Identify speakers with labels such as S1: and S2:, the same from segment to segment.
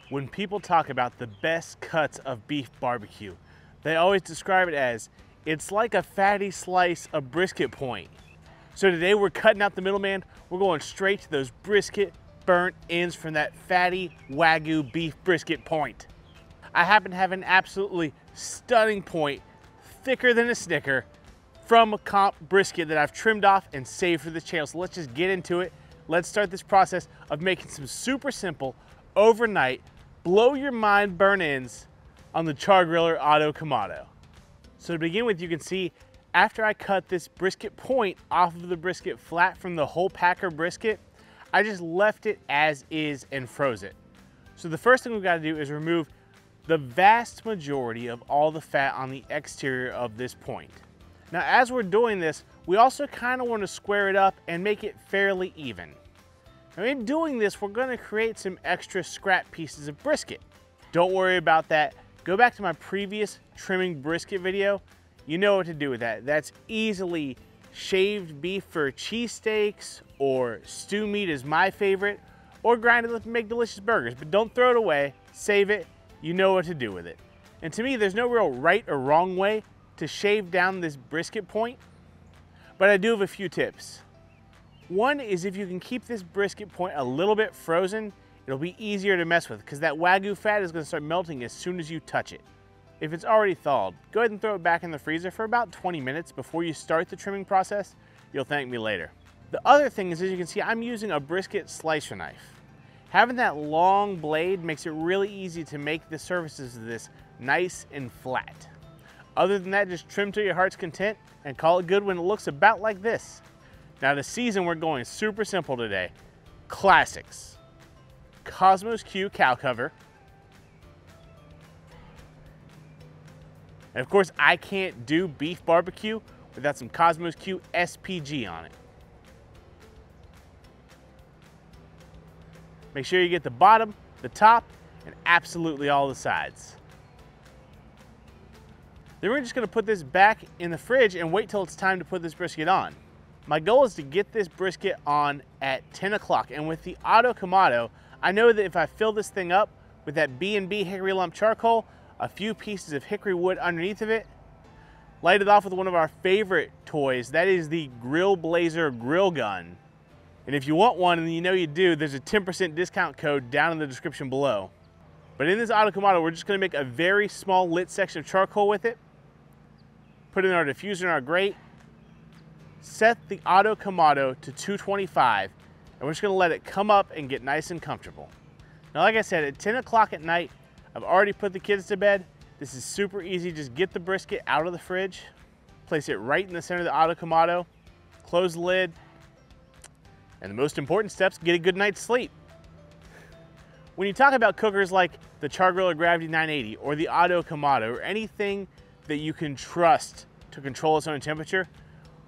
S1: When people talk about the best cuts of beef barbecue, they always describe it as, it's like a fatty slice of brisket point. So today we're cutting out the middleman. We're going straight to those brisket burnt ends from that fatty Wagyu beef brisket point. I happen to have an absolutely stunning point, thicker than a Snicker, from a comp brisket that I've trimmed off and saved for this channel. So let's just get into it. Let's start this process of making some super simple, overnight, blow your mind burn ends on the Char-Griller Auto Kamado. So to begin with, you can see after I cut this brisket point off of the brisket flat from the whole packer brisket, I just left it as is and froze it. So the first thing we've got to do is remove the vast majority of all the fat on the exterior of this point. Now, as we're doing this, we also kind of want to square it up and make it fairly even. Now, in doing this, we're going to create some extra scrap pieces of brisket. Don't worry about that. Go back to my previous trimming brisket video. You know what to do with that. That's easily shaved beef for cheesesteaks, or stew meat is my favorite, or grind it up and make delicious burgers. But don't throw it away, save it. You know what to do with it. And to me, there's no real right or wrong way to shave down this brisket point, but I do have a few tips. One is, if you can keep this brisket point a little bit frozen, it'll be easier to mess with, because that Wagyu fat is going to start melting as soon as you touch it. If it's already thawed, go ahead and throw it back in the freezer for about 20 minutes before you start the trimming process. You'll thank me later. The other thing is, as you can see, I'm using a brisket slicer knife. Having that long blade makes it really easy to make the surfaces of this nice and flat. Other than that, just trim to your heart's content and call it good when it looks about like this. Now to season, we're going super simple today. Classics. Cosmos Q cow cover. And of course, I can't do beef barbecue without some Cosmos Q SPG on it. Make sure you get the bottom, the top, and absolutely all the sides. Then we're just gonna put this back in the fridge and wait till it's time to put this brisket on. My goal is to get this brisket on at 10 o'clock, and with the Auto Kamado, I know that if I fill this thing up with that B&B hickory lump charcoal, a few pieces of hickory wood underneath of it, light it off with one of our favorite toys, that is the Grill Blazer grill gun. And if you want one, and you know you do, there's a 10% discount code down in the description below. But in this Auto Kamado, we're just gonna make a very small lit section of charcoal with it, put it in our diffuser in our grate, set the Auto Kamado to 225, and we're just gonna let it come up and get nice and comfortable. Now, like I said, at 10 o'clock at night, I've already put the kids to bed. This is super easy. Just get the brisket out of the fridge, place it right in the center of the Auto Kamado, close the lid, and the most important steps, get a good night's sleep. When you talk about cookers like the Char-Griller Gravity 980 or the Auto Kamado, or anything that you can trust to control its own temperature,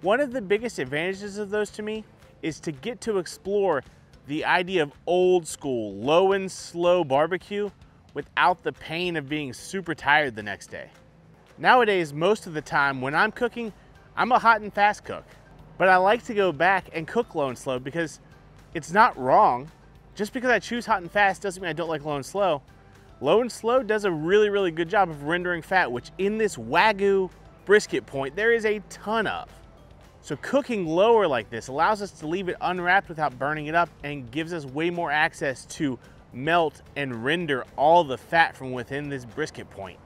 S1: one of the biggest advantages of those to me is to get to explore the idea of old school, low and slow barbecue without the pain of being super tired the next day. Nowadays, most of the time when I'm cooking, I'm a hot and fast cook. But I like to go back and cook low and slow because it's not wrong. Just because I choose hot and fast doesn't mean I don't like low and slow. Low and slow does a really, really good job of rendering fat, which in this Wagyu brisket point, there is a ton of. So cooking lower like this allows us to leave it unwrapped without burning it up, and gives us way more access to melt and render all the fat from within this brisket point.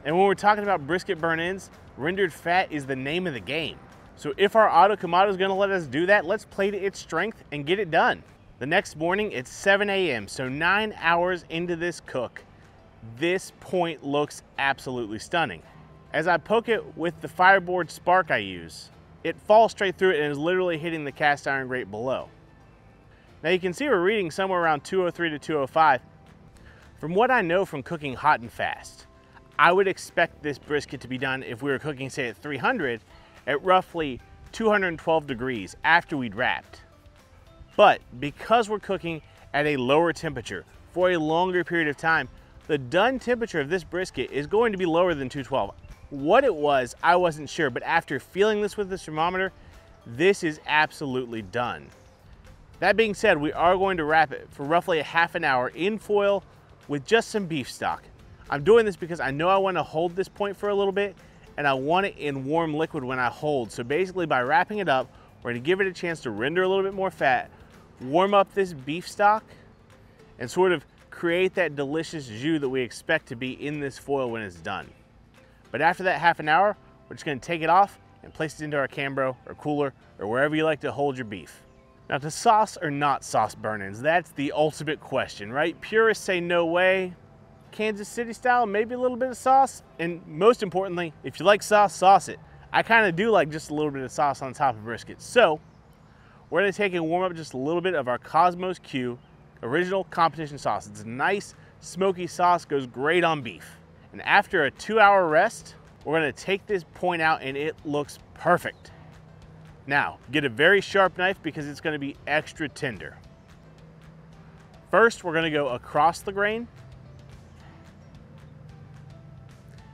S1: And when we're talking about brisket burn ends, rendered fat is the name of the game. So if our Auto Kamado is gonna let us do that, let's play to its strength and get it done. The next morning, it's 7 a.m., so 9 hours into this cook, this point looks absolutely stunning. As I poke it with the fireboard spark I use, it falls straight through it and is literally hitting the cast iron grate below. Now you can see we're reading somewhere around 203 to 205. From what I know from cooking hot and fast, I would expect this brisket to be done, if we were cooking, say, at 300, at roughly 212 degrees after we'd wrapped. But because we're cooking at a lower temperature for a longer period of time, the done temperature of this brisket is going to be lower than 212. What it was, I wasn't sure, but after feeling this with the thermometer, this is absolutely done. That being said, we are going to wrap it for roughly a half an hour in foil with just some beef stock. I'm doing this because I know I want to hold this point for a little bit, and I want it in warm liquid when I hold. So basically by wrapping it up, we're going to give it a chance to render a little bit more fat, warm up this beef stock, and sort of create that delicious jus that we expect to be in this foil when it's done. But after that half an hour, we're just going to take it off and place it into our Cambro or cooler or wherever you like to hold your beef. Now, to sauce or not sauce burn-ins, that's the ultimate question, right? Purists say no way. Kansas City style, maybe a little bit of sauce. And most importantly, if you like sauce, sauce it. I kind of do like just a little bit of sauce on top of brisket. So we're going to take and warm up just a little bit of our Cosmos Q original competition sauce. It's a nice smoky sauce, goes great on beef. And after a 2-hour rest, we're going to take this point out and it looks perfect. Now, get a very sharp knife because it's going to be extra tender. First, we're going to go across the grain.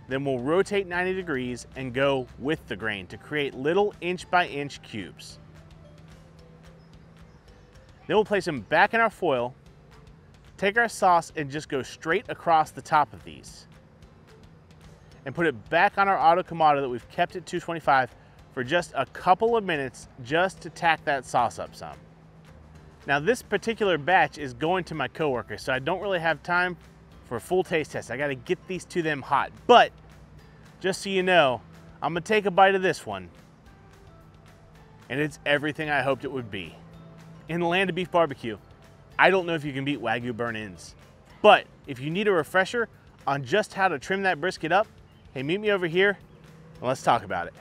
S1: Then we'll rotate 90 degrees and go with the grain to create little inch-by-inch cubes. Then we'll place them back in our foil, take our sauce and just go straight across the top of these. And put it back on our Auto Kamado that we've kept at 225 for just a couple of minutes just to tack that sauce up some. Now this particular batch is going to my coworkers, so I don't really have time for a full taste test. I gotta get these to them hot. But just so you know, I'm gonna take a bite of this one and it's everything I hoped it would be. In the land of beef barbecue, I don't know if you can beat Wagyu burn-ins, but if you need a refresher on just how to trim that brisket up, hey, meet me over here and let's talk about it.